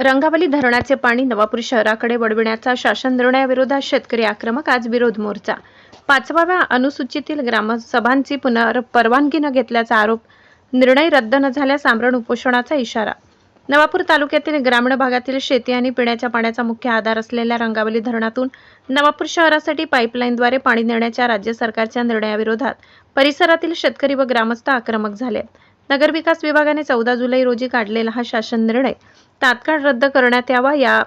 रंगावली धरणाचे पाणी नवापूर शहराकडे वळविण्याचा शासन निर्णयाविरोधात शेतकरी आक्रमक. आज विरोध मोर्चा. 5व्या अनुसूचीतील ग्रामसभांची परवानगी न घेतल्याचा आरोप. निर्णय रद्द न झाल्यास आमरण उपोषणाचा इशारा. नवापूर तालुक्यातील ग्रामीण भागातील शेती आणि पिण्याच्या पाण्याचा मुख्य आधार असलेल्या रंगावली धरणातून नवापूर शहरासाठी पाईपलाईनद्वारे पाणी नेण्याच्या राज्य सरकारच्या निर्णयाविरोधात परिसरातील शेतकरी व ग्रामस्थ आक्रमक झाले. नगरविकास विभागाने 14 जुलै रोजी काढलेला हा शासन निर्णय तात्काळ रद्द करण्यात यावा. या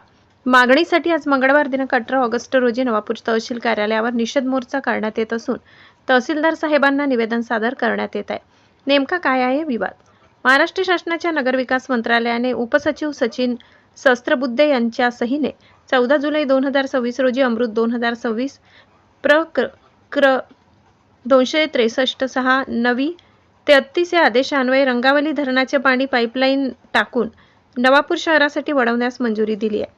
मागणीसाठी आज मंगळवार दिनांक 18 ऑगस्ट रोजी नवापूर तहसील कार्यालयावर निषेध मोर्चा काढण्यात येत असून तहसीलदार साहेबांना निवेदन सादर करण्यात येत आहे. नेमका काय आहे विवाद? महाराष्ट्र शासनाच्या नगरविकास मंत्रालयाने उपसचिव सचिन सहस्त्रबुद्धे यांच्या सहीने 14 जुलै 2026 रोजी अमृत 2026 प्र 263/6 नवी 33 या आदेशान्वये रंगावली धरणाचे पाणी पाईपलाईन टाकून नवापूर शहरासाठी वळवण्यास मंजुरी दिली आहे.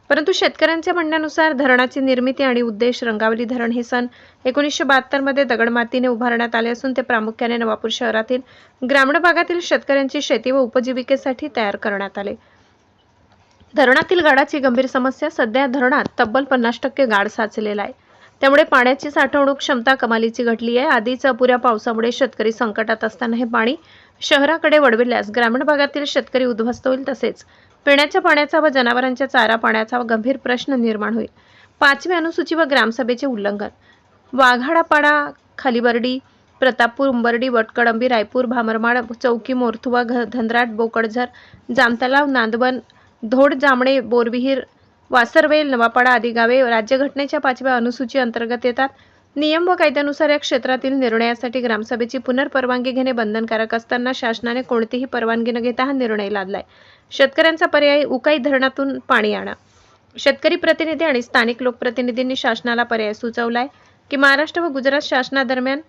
परंतु शेतकऱ्यांच्या म्हणण्यानुसार धरणाची निर्मिती आणि उद्देश रंगावली धरण हे सन 1972 मध्ये दगडमातीने उभारण्यात आले असून ते प्रामुख्याने नवापूर शहरातील ग्रामीण भागातील शेतकऱ्यांची शेती व उपजीविकेसाठी तयार करण्यात आले. धरणातील गाळाची गंभीर समस्या. सध्या धरणात तब्बल 50% गाळ साचलेला आहे. त्यामुळे पाण्याची साठवणूक क्षमता कमालीची घटली आहे. आधीच अपुऱ्या पावसामुळे शेतकरी संकटात असताना हे पाणी शहराकडे वळविल्यास ग्रामीण भागातील शेतकरी उद्ध्वस्त होईल. तसेच पिण्याच्या पाण्याचा व जनावरांच्या चारा पाण्याचा गंभीर प्रश्न निर्माण होईल. 5वी अनुसूची व ग्रामसभेचे उल्लंघन. वाघाडापाडा, खालीबर्डी, प्रतापपूर, उंबर्डी, वटकळंबी, रायपूर, भामरमाड, चौकी, मोरथुवा, धनराट, बोकडझर, जामतलाव, नांदवन, धोड, जामणे, बोरविहीर, वासरवेल, नवापाडा आदी गावे राज्यघटनेच्या 5व्या अनुसूची अंतर्गत येतात. नियम व कायद्यानुसार या क्षेत्रातील निर्णयासाठी ग्रामसभेची पुनर्परवानगी घेणे बंधनकारक असताना शासनाने कोणतीही परवानगी न घेता हा निर्णय लादलाय. शेतकऱ्यांचा पर्याय उकाई धरणातून पाणी आणा. शेतकरी प्रतिनिधी आणि स्थानिक लोकप्रतिनिधींनी शासनाला पर्याय सुचवलाय की महाराष्ट्र व गुजरात शासनादरम्यान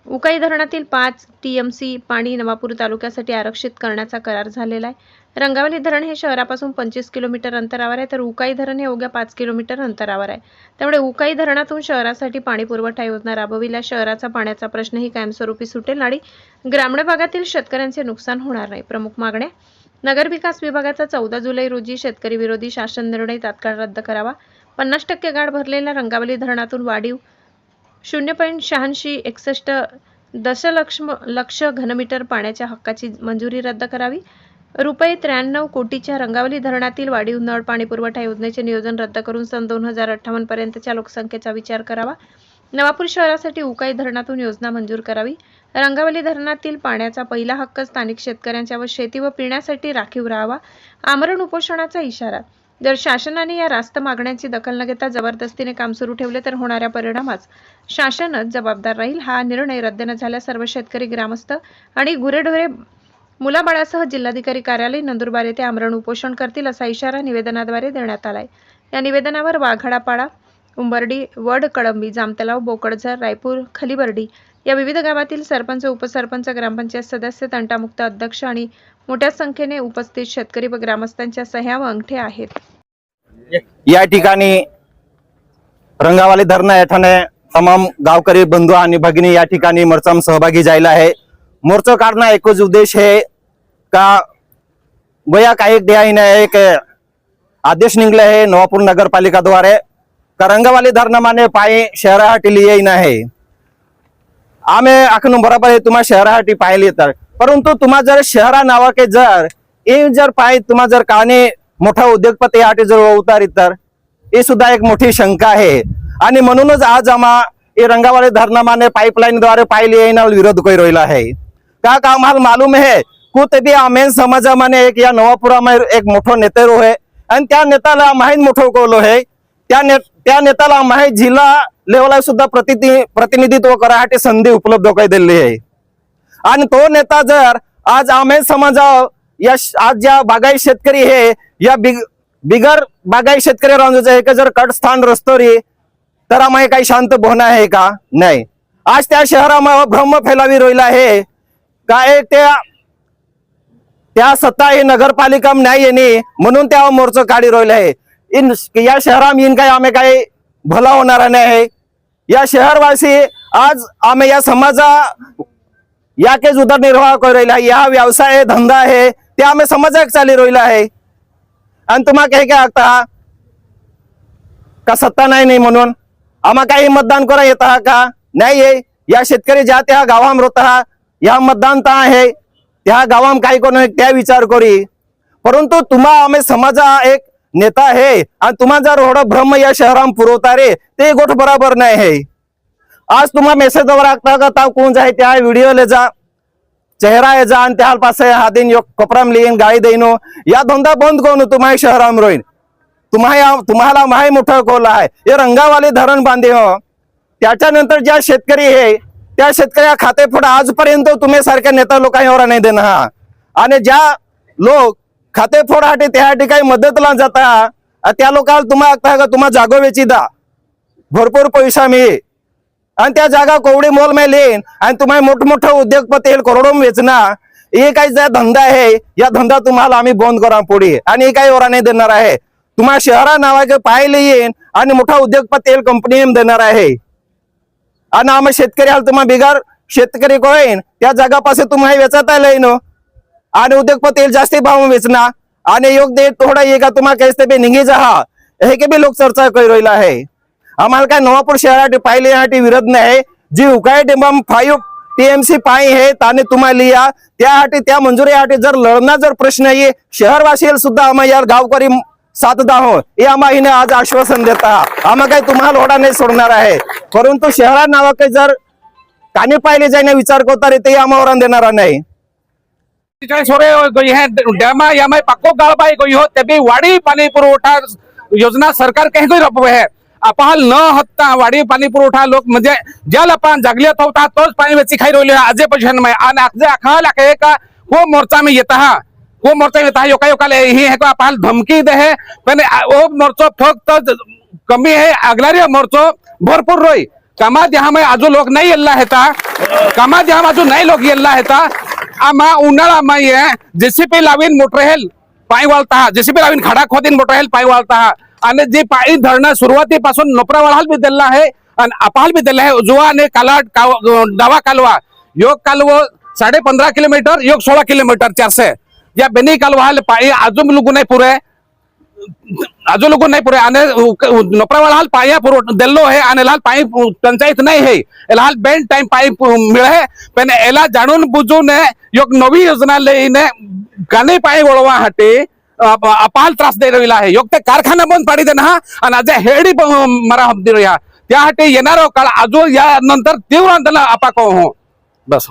उकाई धरणातील 5 TMC पाणी नवापूर तालुक्यासाठी आरक्षित करण्याचा करार झालेला आहे. रंगावली धरण हे शहरापासून 25 किलोमीटर अंतरावर आहे, तर उकाई धरण हे अवघ्या 5 किलोमीटर अंतरावर आहे. त्यामुळे उकाई धरणातून शहरासाठी पाणी पुरवठा योजना राबविल्यास शहराचा पाण्याचा प्रश्नही कायमस्वरूपी सुटेल आणि ग्रामीण भागातील शेतकऱ्यांचे नुकसान होणार नाही. प्रमुख मागण्या. नगरविकास विभागाचा 14 जुलै रोजी शेतकरी विरोधी शासन निर्णय तात्काळ रद्द करावा. 50% गाळ भरलेल्या रंगावली धरणातून वाढीव 0.8661 दशलक्ष घनमीटर पाण्याच्या हक्काची मंजुरी रद्द करावी. रुपये 93 कोटीच्या रंगावली धरणातील वाढीव नळ पाणी पुरवठा योजनेचे नियोजन रद्द करून सन 2058 पर्यंतच्या लोकसंख्येचा विचार करावा. नवापूर शहरासाठी उकाई धरणातून योजना मंजूर करावी. रंगावली धरणातील पाण्याचा पहिला हक्क स्थानिक शेतकऱ्यांच्या व शेती व पिण्यासाठी राखीव राहावा. आमरण उपोषणाचा इशारा. जर शासनाने या रास्त मागण्यांची दखल न घेता जबरदस्तीने काम सुरू ठेवले तर होणाऱ्या परिणामास शासनच जबाबदार राहील. हा निर्णय रद्द न झाल्यास सर्व शेतकरी, ग्रामस्थ आणि गुरेढोरे मुलाबाळासह जिल्हाधिकारी कार्यालय नंदुरबार येथे आमरण उपोषण करतील असा इशारा निवेदनाद्वारे देण्यात आलाय. या निवेदनावर वाघाडापाडा, उंबर्डी, वडकळंबी, जामतलाव, बोकडझर, रायपूर, खालीबर्डी या विविध गावातील सरपंच, उपसरपंच, ग्रामपंचायत सदस्य, तंटामुक्त अध्यक्ष आणि मोठ्या संख्येने उपस्थित शेतकरी व ग्रामस्थांच्या सह्या व अंगठे आहेत. या ठिकाणी रंगावली धरणा येथाने तमाम गावकरी बंधू आणि भगिनी या ठिकाणी मोर्चाम सहभागी झाला आहे. मोर्चा काढणं एकच उद्देश है का गया काही दिहाईने एक आदेश निघला है नवापूर नगरपालिका द्वारे का रंगावली धरणा माने पाणी शहरासाठी लिए नाही. आम्ही आखून बरोबर आहे तुम्हा शहरासाठी पाहिले तर, परंतु तुम्हा जर शहरा नावा के जर पाय तुम्हा जर काने मोठा उद्योगपती यासाठी जर उतारित तर हे सुद्धा एक मोठी शंका आहे. आणि म्हणूनच आज आम्हा रंगावली धरणा माने पाईपलाईन द्वारे पाहिले येईना विरोध करू राहिला आहे. का आम्हाला मालूम है कुछ भी आमेन समाजा माने एक या नवापुरा में एक मोठो नेतेरो है आणि त्या नेताला माहीत मोठो कोलो है. त्या नेताला माहीत जिल्हा लेवलला सुद्धा प्रतिनिधित्व करायसाठी संधी उपलब्ध करून दिली आहे. आणि तो नेता जर आज आमेन समाजा या आज ज्या बागाई शेतकरी है या बिगर बागाई शेतकरी राहून जर कट स्थान रस्तोरी तर आम्ही काही शांत बोलणं आहे का? नाही. आज त्या शहरामध्ये भ्रम फैलावी रोहिला आहे काय त्या सत्ता ही नगरपालिका नाही येणे म्हणून त्या मोर्चा काढी रोहिला आहे. या शहरात येईन काय आम्ही काही भला होणार नाही. या शहरवासी आज आम्ही या समाजा याकेच उदरनिर्वाह करू राहिला. या व्यवसाय धंदा आहे ते आम्ही समाजाक चाली रोहिला आहे. आणि तुम्हाला काही काय आता का सत्ता नाही म्हणून आम्हा काही मतदान करा येत का नाही आहे? या शेतकरी ज्या त्या गावाम रोता या मतदान ता आहे त्या गावाम काही कोण त्या विचार करी, परंतु तुम्हा आम्ही समाजा एक नेता आहे आणि तुम्हा जर एवढं भ्रम या शहरात पुरवता रे ते गोष्ट बरोबर नाही आहे. आज तुम्हा मेसेज लागता का ता कोण जाय त्या व्हिडिओ ले जा चेहरा आहे जा आणि त्या पासे हा दिन कपराम लिहीन गाडी देईन या धंदा बंद करून तुम्हा शहराम रोईन. तुम्हाला माही मोठं कोल आहे हे रंगावाले धरण बांधे हो. त्याच्यानंतर ज्या शेतकरी आहे त्या शेतकऱ्या खाते पुढे आजपर्यंत तुम्ही सारख्या नेता लोकांवर नाही देणार आणि ज्या लोक खाते फोडासाठी त्यासाठी काही मदतला जाता त्या लोकांना तुम्हाला तुम्हा जागो वेची दा भरपूर पैसा मिळेल आणि त्या जागा कोवडी मोल में लेन आणि तुम्हाला मोठमोठं उद्योगपती करोडो वेचणार. हे काही ज्या धंदा आहे या धंदा तुम्हाला आम्ही बंद करा पुढे आणि हे काही ओरा नाही देणार आहे. तुम्हाला शहरा नावाचे पाहिले येईन आणि मोठा उद्योगपती कंपनी देणार आहे आणि आम्ही शेतकरी आल तुम्हाला बिगार शेतकरी कोण त्या जागापासून तुम्हाला वेचता येईल आणि उद्योगपती जास्ती भाव वेचणार आणि योग्य थोडा ये का तुम्हाला कैसे बी निघी जा हे के भी लोक चर्चा करू राहिला आहे. आम्हाला काय नवापूर शहरासाठी पाहिले यासाठी विरोध नाही. जी उकाई डिंबम 5 TMC पाई है ताने तुम्हाला लिया त्यासाठी त्या मंजुरीसाठी जर लढणार जर प्रश्न आहे शहरवासी सुद्धा आम्हाला यार गावकरी साथ दाहो हे आम्हाला आज आश्वासन देता. आम्हा काही तुम्हाला ओढा नाही सोडणार आहे, परंतु शहरा नावा काही जर काने पाहिले जाईने विचार करता रे ते आम्हाला देणार नाही. डॅमा यामाय पाको गाळबाई गई हो ते वाडी पाणी पुरवठा योजना सरकार काही काही राबव आहे. आपण न हत्ता वाडी पाणी पुरवठा लोक म्हणजे ज्याला पान जागल्यात होता तोच पाणी वेची खाई रोले आजे पछन में आणि आज अखा लाके का वो मोर्चा में येता हा वो मोर्चा येता योका योका ले ही है को आपण धमकी दे है पण वो मोर्चा फक्त कमी है अगलारी मोर्चा भरपूर रोई कामात यहाँ में आजू लोग नहीं येल्ला हेता कामात यहाँ आजू नहीं लोग येल्ला हेता आमा उन्हाळा माई है जेसीपी लावीन मोटरहेल पाई वालता जेसीपी लावीन खडा खोदीन मोटरहेल पाई वालता आणि जी पाणी धरणं सुरुवातीपासून नोपरावाळाल बी दिला आहे आणि अपाल बी दिला आहे. उजवा आणि कालाट डावा कालवा योग कालव 15.5 किलोमीटर योग 16 किलोमीटर 400 या बेनी कालवा पाणी अजून लोक नाही पुरे आणि नोपरावाळाल पाया पुरव दिल्लो है आणि लाल पाणी पंचायत नहीं है लाल बेन टाइम पाई मिळे पण एला जाणून बुजून योग नवी योजना लेने गाणे पाणी वळवा हाटे अपाल त्रास दे रहिला आहे. योग ते कारखाना बंद पाडी देना आणि आज हेडी मरा हब्दी रहा त्यासाठी येणारा काळ अजून या नंतर तीव्र आंदोलन आपा को हो बस.